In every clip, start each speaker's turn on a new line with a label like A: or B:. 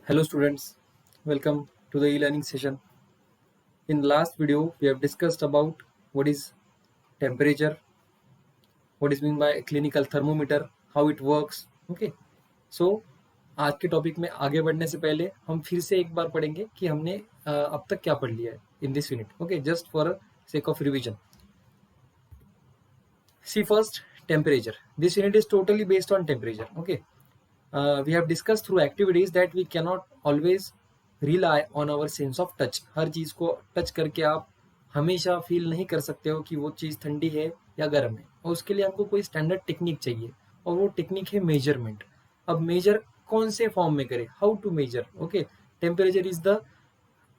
A: Hello students, welcome to the e-learning session. In the last video, we have discussed about what is temperature, what is meant by a clinical thermometer, how it works. Okay, so आज के topic में आगे बढ़ने से पहले हम फिर से एक बार पढ़ेंगे कि हमने अब तक क्या पढ़ लिया है in this unit. Okay, just for sake of revision. See first, temperature. This unit is totally based on temperature. Okay, we have discussed through activities that we cannot always rely on our sense of touch. हर चीज को touch करके आप हमेशा feel नहीं कर सकते हो कि वो चीज ठंडी है या गर्म है, और उसके लिए हमको कोई स्टैंडर्ड टेक्निक चाहिए, और वो टेक्निक है मेजरमेंट. अब मेजर कौन से फॉर्म में करें, how to measure. Okay, temperature is the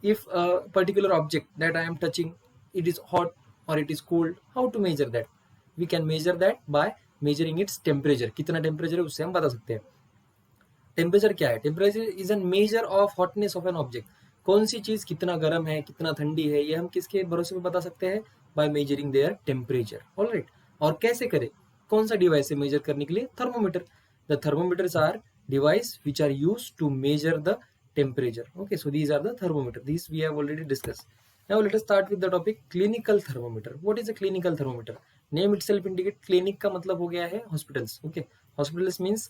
A: if a particular object that I am touching, it is hot or it is cold, how to measure that? We can measure that by measuring its temperature. कितना temperature है उससे हम बता सकते हैं. Temperature क्या है? Temperature is an measure of hotness of an object. कौन सी चीज कितना गर्म है, कितना ठंडी है, ये हम किसके भरोसे पे बता सकते हैं? By measuring their temperature. Alright, और कैसे करें? कौन सा डिवाइस है मेजर करने के लिए? Thermometer. The thermometers are device which are used to measure the temperature. Okay, so these are the thermometer. These we have already discussed. Now let us start with the topic clinical thermometer. What is a clinical thermometer? Name itself indicate. clinic का मतलब हो गया है hospitals. Okay, hospitals means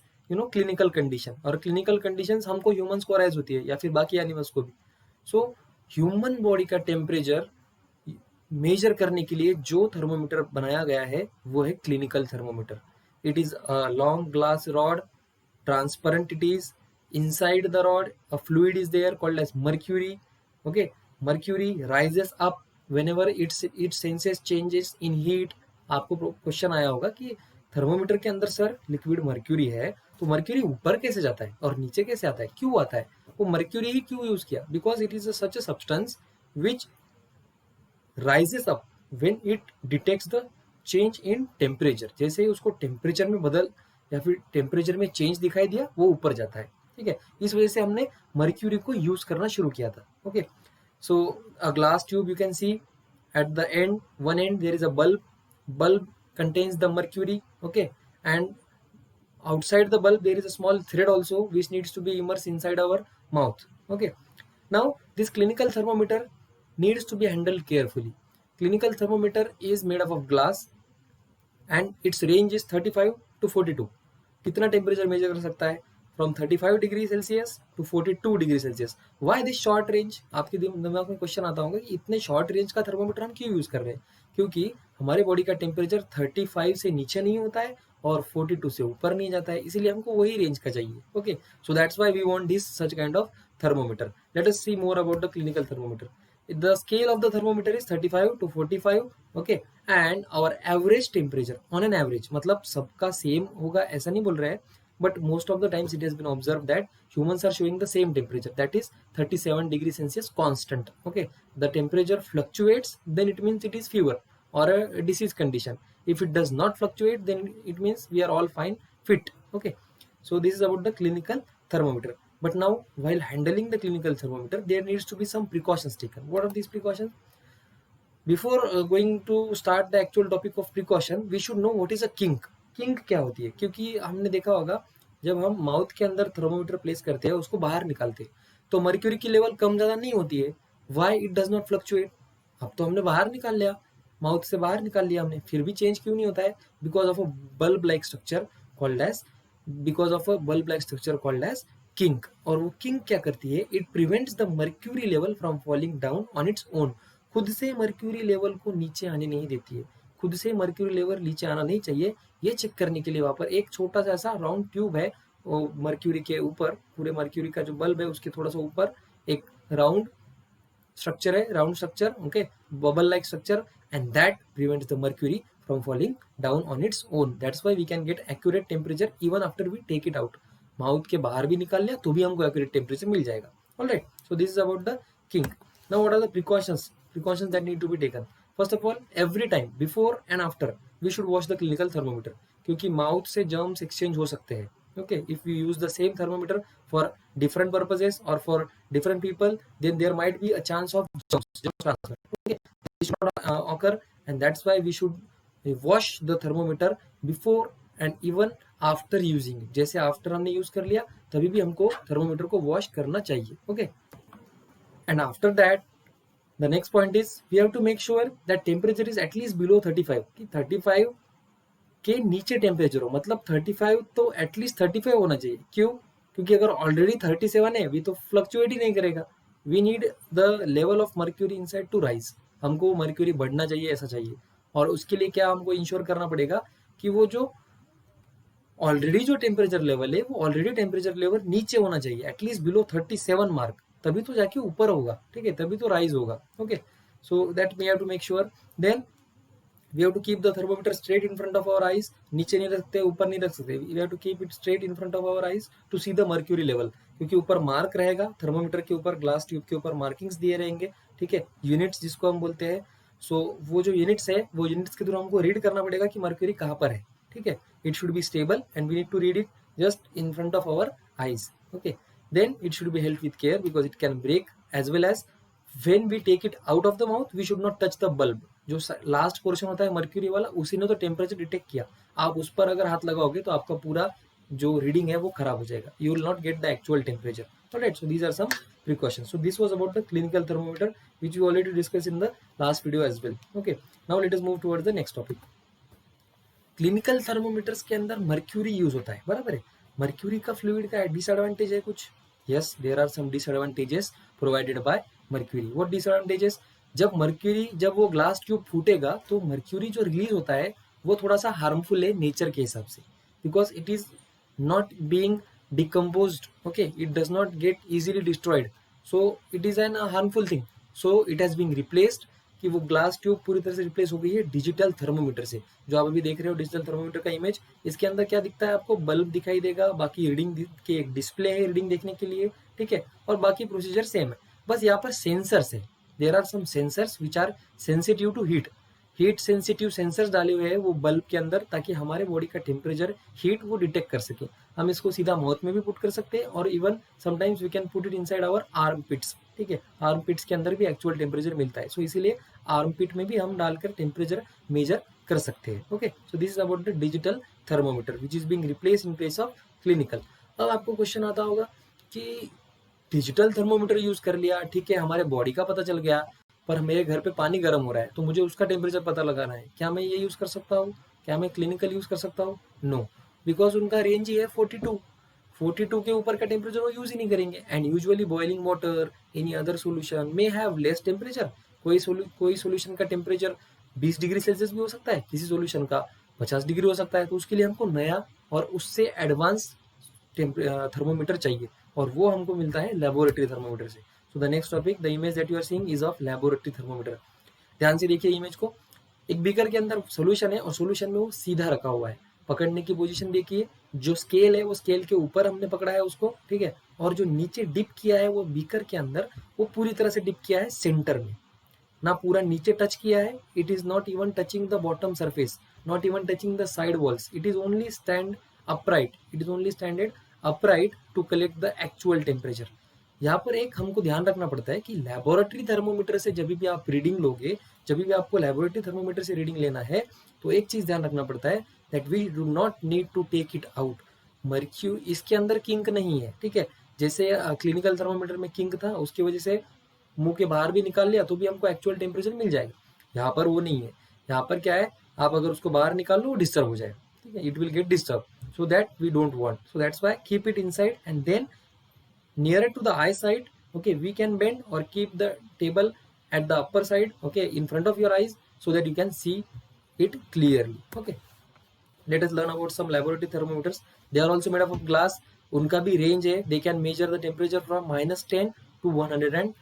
A: clinical condition, और clinical conditions हमको humans को arise होती है या फिर बाकी animals को भी. So human body का temperature मेजर करने के लिए जो थर्मोमीटर बनाया गया है वो है clinical thermometer. It is a long glass rod, transparent it is. Inside the rod a fluid is there called as mercury. Okay, mercury rises up whenever it senses changes in heat. आपको question आया होगा कि thermometer के अंदर sir liquid mercury है, तो mercury ऊपर कैसे जाता है और नीचे कैसे आता है, क्यों आता है? वो मर्क्यूरी ही क्यों यूज किया? Because it is such a substance which rises up when it detects the change in temperature. जैसे ही उसको टेम्परेचर में बदल या फिर टेम्परेचर में चेंज दिखाई दिया, वो ऊपर जाता है. ठीक है, इस वजह से हमने मर्क्यूरी को यूज करना शुरू किया था. Okay, so a glass tube you can see at the end, one end there is a bulb contains the mercury. Okay, and outside the bulb there is a small thread also which needs to be immersed inside our mouth. Okay, now this clinical thermometer needs to be handled carefully. Clinical thermometer is made up of glass and its range is 35 to 42. कितना temperature measure कर सकता है? From 35 degree Celsius to 42 degree Celsius. Why this short range? आपके दिमाग में question आता होगा कि इतने शॉर्ट रेंज का थर्मोमीटर हम क्यों यूज कर रहे हैं? क्योंकि हमारे बॉडी का टेम्परेचर 35 से नीचे नहीं होता है और 42 से ऊपर नहीं जाता है, इसीलिए हमको वही रेंज का चाहिए. Okay, so that's why we want this such kind of thermometer. Let us see more about the clinical thermometer. The scale of the thermometer is 35 to 45. Okay, and our average temperature on an average, मतलब सबका same होगा ऐसा नहीं बोल रहे हैं, but most of the times it has been observed that humans are showing the same temperature, that is 37 degrees Celsius constant. Okay, the temperature fluctuates, then it means it is fever or a disease condition. If it does not fluctuate, then it means we are all fine, fit. Okay, so this is about the clinical thermometer. But now while handling the clinical thermometer, there needs to be some precautions taken. What are these precautions? Before going to start the actual topic of precaution, we should know what is a kink. Kink क्या होती है? क्योंकि हमने देखा होगा जब हम mouth के अंदर थर्मोमीटर प्लेस करते हैं, उसको बाहर निकालते हैं, तो मर्क्यूरी की लेवल कम ज़्यादा नहीं होती है. Why it does not fluctuate? अब तो हमने बाहर निकाल लिया, माउथ से बाहर निकाल लिया हमने, फिर भी चेंज क्यों नहीं होता है? Because of a bulb like structure called as kink. और वो किंक क्या करती है? It prevents the mercury level from falling down on its own. खुद से मर्क्यूरी लेवल को नीचे आने नहीं देती है. खुद से मर्क्यूरी लेवल नीचे आना नहीं चाहिए, ये चेक करने के लिए वहां पर एक छोटा सा ऐसा राउंड ट्यूब है, वो मर्क्यूरी के ऊपर, पूरे मर्क्यूरी का जो बल्ब है उसके थोड़ा सा ऊपर एक राउंड स्ट्रक्चर है, round structure. Okay, bubble like structure, and that prevents the mercury from falling down on its own. That's why we can get accurate temperature even after we take it out. Mouth के बाहर भी निकाल लिया तो भी हमको accurate temperature मिल जाएगा. Alright, so this is about the kink. Now what are the precautions that need to be taken? First of all, every time before and after we should wash the clinical thermometer, क्योंकि mouth से germs exchange हो सकते हैं. Okay, if we use the same thermometer for different purposes or for different people, then there might be a chance of germ transfer. Okay, this should not occur, and that's why we should wash the thermometer before and even after using, जैसे after हमने use कर लिया तभी भी हमको thermometer को wash करना चाहिए. Okay, and after that the next point is we have to make sure that temperature is at least below 35, कि 35 के नीचे टेम्परेचर हो, मतलब 35 तो एटलीस्ट 35 होना चाहिए. क्यों? क्योंकि अगर ऑलरेडी 37 है, वी तो फ्लक्चुएट ही नहीं करेगा. We need the level of mercury inside to rise. हमको मर्क्यूरी बढ़ना चाहिए, ऐसा चाहिए. और उसके लिए क्या हमको इंश्योर करना पड़ेगा कि वो जो ऑलरेडी जो टेम्परेचर लेवल है वो ऑलरेडी टेम्परेचर लेवल नीचे होना चाहिए, एटलीस्ट बिलो 37 मार्क, तभी तो जाके ऊपर होगा. ठीक है, तभी तो राइज होगा. Okay, so that we have to make sure. Then we have to keep the thermometer straight in front of our eyes. नीचे नहीं रख सकते, यूपर नहीं रख सकते. We have to keep it straight in front of our eyes to see the mercury level, क्योंकि ऊपर मार्क रहेगा थर्मोमीटर के ऊपर, ग्लास ट्यूब के ऊपर मार्किंग्स दिए रहेंगे. ठीक है, यूनिट्स जिसको हम बोलते हैं. सो वो जो यूनिट्स है वो यूनिट्स के थ्रू हमको रीड करना पड़ेगा कि मर्क्यूरी कहाँ पर है. ठीक है, it should be stable and we need to read it just in front of our eyes. Okay, then it should be held with care because it can break, as well as when we take it out of the mouth we should not touch the bulb. जो last portion होता है mercury वाला, उसी ने तो temperature detect किया. आप उस पर अगर हाथ लगाओगे तो आपका पूरा जो रीडिंग है वो खराब हो जाएगा. You will not get the actual temperature. Alright, so these are some precautions. So this was about the clinical thermometer which we already discussed in the last video as well. Okay, now let us move towards the next topic. Clinical thermometers के अंदर mercury use होता है, बराबर है. Mercury का fluid का disadvantage है कुछ. Yes, there are some disadvantages provided by mercury. What disadvantages? जब वो ग्लास ट्यूब फूटेगा तो मर्क्यूरी जो रिलीज होता है वो थोड़ा सा हार्मफुल है नेचर के हिसाब से, because it is not being decomposed. Okay, it does not get easily destroyed, so it is an harmful thing. So it has been replaced, कि वो ग्लास ट्यूब पूरी तरह से रिप्लेस हो गई है डिजिटल थर्मोमीटर से. जो आप अभी देख रहे हो डिजिटल थर्मोमीटर का इमेज, इसके अंदर क्या दिखता है आपको? बल्ब दिखाई देगा, बाकी रीडिंग के एक डिस्प्ले है रीडिंग देखने के लिए. ठीक है, और बाकी प्रोसीजर सेम है, बस यहाँ पर सेंसर्स है. There are some sensors which are sensitive to heat sensitive sensors डाले हुए हैं वो बल्ब के अंदर, ताकि हमारे बॉडी का टेम्परेचर हीट वो डिटेक्ट कर सके. हम इसको सीधा माउथ में भी पुट कर सकते हैं, और even sometimes we can put it inside our armpits. ठीक है, आर्म पिट्स के अंदर भी एक्चुअल टेम्परेचर मिलता है. सो इसीलिए आर्म पिट में भी हम डालकर टेम्परेचर मेजर कर सकते हैं. Okay, so this is about the digital thermometer which is being replace in place of clinical. अब आपको क्वेश्चन आता होगा कि डिजिटल थर्मोमीटर यूज कर लिया, ठीक है, हमारे बॉडी का पता चल गया, पर मेरे घर पे पानी गर्म हो रहा है तो मुझे उसका टेम्परेचर पता लगाना है. क्या मैं ये यूज कर सकता हूँ? क्या मैं क्लिनिकल यूज कर सकता हूँ? नो, बिकॉज उनका रेंज ही है 42 के ऊपर का टेम्परेचर वो यूज ही नहीं करेंगे. And usually boiling water, any other solution may have less temperature. कोई सोल्यूशन का टेम्परेचर 20 डिग्री सेल्सियस भी हो सकता है, किसी सोल्यूशन का 50 डिग्री हो सकता है. तो उसके लिए हमको नया और उससे एडवांस थर्मोमीटर चाहिए, और वो हमको मिलता है लेबोरेटरी थर्मोमीटर से. So the next topic, the image that you are seeing is of laboratory thermometer. ध्यान से देखिए इमेज को. एक बीकर के अंदर सोल्यूशन है और सोल्यूशन में वो सीधा रखा हुआ है. पकड़ने की पोजीशन देखिए, जो स्केल है वो स्केल के ऊपर हमने पकड़ा है उसको. ठीक है, और जो नीचे डिप किया है वो बीकर के अंदर, वो पूरी तरह से डिप किया है सेंटर में, ना पूरा नीचे टच किया है. It is not even touching the bottom surface, not even touching the side walls. It is only stand upright to collect the actual temperature. यहाँ पर एक हमको ध्यान रखना पड़ता है कि लेबोरेटरी थर्मोमीटर से जब भी आप रीडिंग लोगे, जब भी आपको लेबोरेटरी थर्मोमीटर से रीडिंग लेना है, तो एक चीज ध्यान रखना पड़ता है that we do not need to take it out. Mercury इसके अंदर किंक नहीं है. ठीक है, जैसे क्लिनिकल थर्मोमीटर में किंक था, उसकी वजह से मुंह के बाहर भी निकाल लिया तो भी हमको एक्चुअल टेम्परेचर मिल जाएगा. यहाँ पर वो नहीं है. यहाँ पर क्या है, आप अगर उसको बाहर निकाल लो वो डिस्टर्ब हो जाएगा. ठीक है, it will get disturb. So that we don't want. So that's why keep it inside, and then nearer to the eye side, okay, we can bend or keep the table at the upper side, okay, in front of your eyes, so that you can see it clearly. Okay, let us learn about some laboratory thermometers. They are also made up of glass. उनका भी range है. They can measure the temperature from -10 to 110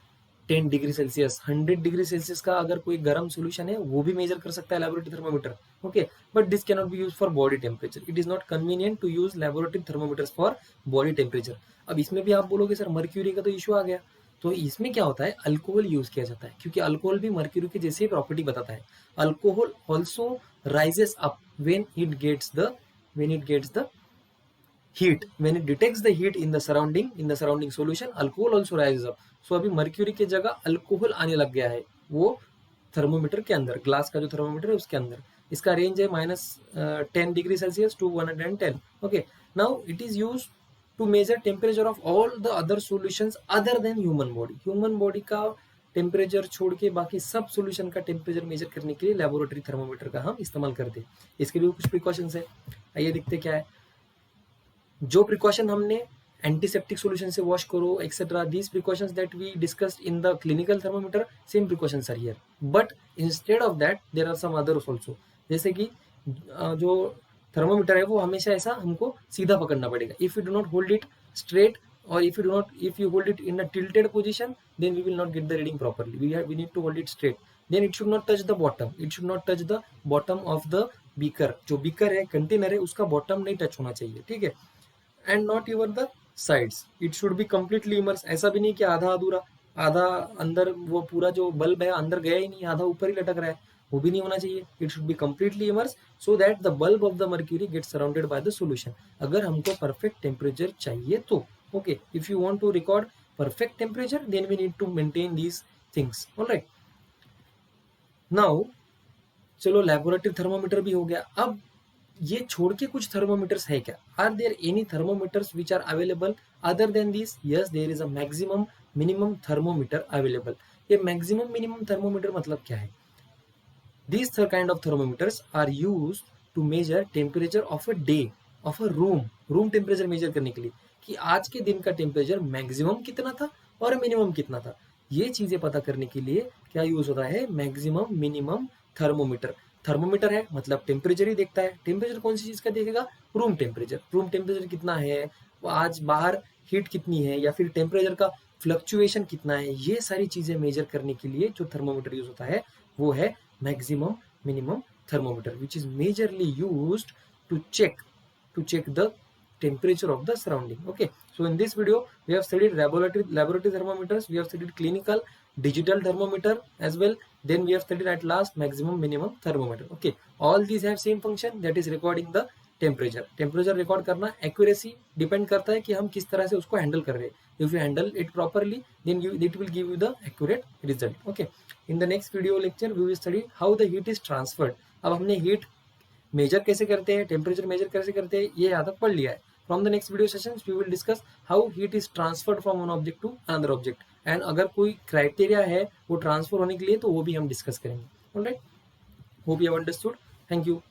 A: degree Celsius. 100 degree Celsius का अगर कोई गर्म solution है वो भी मेजर कर सकता है laboratory thermometer. Okay, but this can not be use for body temperature. It is not convenient to use laboratory thermometers for body temperature. अब इसमें भी आप बोलोगे सर मर्क्यूरी का तो इशू आ गया. तो इसमें क्या होता है, अल्कोहल यूज किया जाता है, क्योंकि अल्कोहल भी मर्क्यूरी की जैसी प्रॉपर्टी बताता है. Alcohol also rises up when it gets the heat. When it detects the heat in the surrounding solution, alcohol also rises up. So अभी मर्क्यूरी की जगह अल्कोहल आने लग गया है वो थर्मोमीटर के अंदर, ग्लास का जो थर्मोमीटर है उसके अंदर. इसका रेंज है -10 degree Celsius to 110. Okay, now it is use to measure temperature of all the other solutions other than human body. Human body का टेम्परेचर छोड़ के बाकी सब सॉल्यूशन का टेम्परेचर मेजर करने के लिए लेबोरेटरी थर्मोमीटर का हम इस्तेमाल करते हैं. इसके लिए कुछ प्रिकॉशंस है, आइए देखते क्या है. जो प्रिकॉशन हमने एंटीसेप्टिक सॉल्यूशन से वॉश करो etcetera, these precautions that we discussed in the clinical thermometer, same precautions are here, but instead of that there are some others also. जैसे कि जो थर्मोमीटर है वो हमेशा ऐसा हमको सीधा पकड़ना पड़ेगा. If you do not hold it straight और if you hold it in a tilted position, then we will not get the reading properly. We need to hold it straight. Then it should not touch the bottom. It should not touch the bottom of the beaker. जो beaker है, container है, उसका bottom नहीं touch होना चाहिए, ठीक है. And not even the sides. It should be completely immersed. ऐसा भी नहीं कि आधा अधूरा, आधा अंदर, वो पूरा जो बल्ब है अंदर गया ही नहीं, आधा ऊपर ही लटक रहा है, वो भी नहीं होना चाहिए. It should be completely immersed so that the bulb of the mercury gets surrounded by the solution. अगर हमको perfect temperature चाहिए तो okay, if you want to record perfect temperature, then we need to maintain these things. all right, now चलो laboratory thermometer भी हो गया. अब ये छोड़ के कुछ थर्मोमीटर्स है क्या? Are there any thermometers which are available other than this? Yes, there is a maximum minimum thermometer available. ये मैक्सिमम मिनिमम थर्मोमीटर मतलब क्या है? These kind of thermometers are used to measure temperature of a day, of a room temperature measure करने के लिए कि आज के दिन का टेम्परेचर मैक्सिमम कितना था और मिनिमम कितना था. ये चीजें पता करने के लिए क्या यूज होता है? Maximum minimum thermometer. थर्मोमीटर है मतलब टेम्परेचर ही देखता है. टेम्परेचर कौन सी चीज का देखेगा? Room temperature. रूम टेम्परेचर कितना है, आज बाहर हीट कितनी है, या फिर टेम्परेचर का फ्लक्चुएशन कितना है, ये सारी चीजें मेजर करने के लिए जो थर्मोमीटर यूज होता है वो है maximum minimum thermometer, which is majorly used to check the temperature of the surrounding. Okay, so in this video we have studied laboratory thermometers, we have studied clinical digital thermometer as well, then we have studied at last maximum minimum thermometer. Okay, all these have same function, that is recording the temperature record करना. Accuracy depend करता है कि हम किस तरह से उसको handle कर रहे हैं. If you handle it properly then it will give you the accurate result. Okay, in the next video lecture we will study how the heat is transferred. अब हमने हीट मेजर कैसे करते हैं, टेम्परेचर मेजर कैसे करते हैं, ये यहाँ तक पढ़ लिया है. From the next video sessions we will discuss how heat is transferred from one object to another object, and अगर कोई क्राइटेरिया है वो ट्रांसफर होने के लिए तो वो भी हम डिस्कस करेंगे. Alright, hope you have understood. Thank you.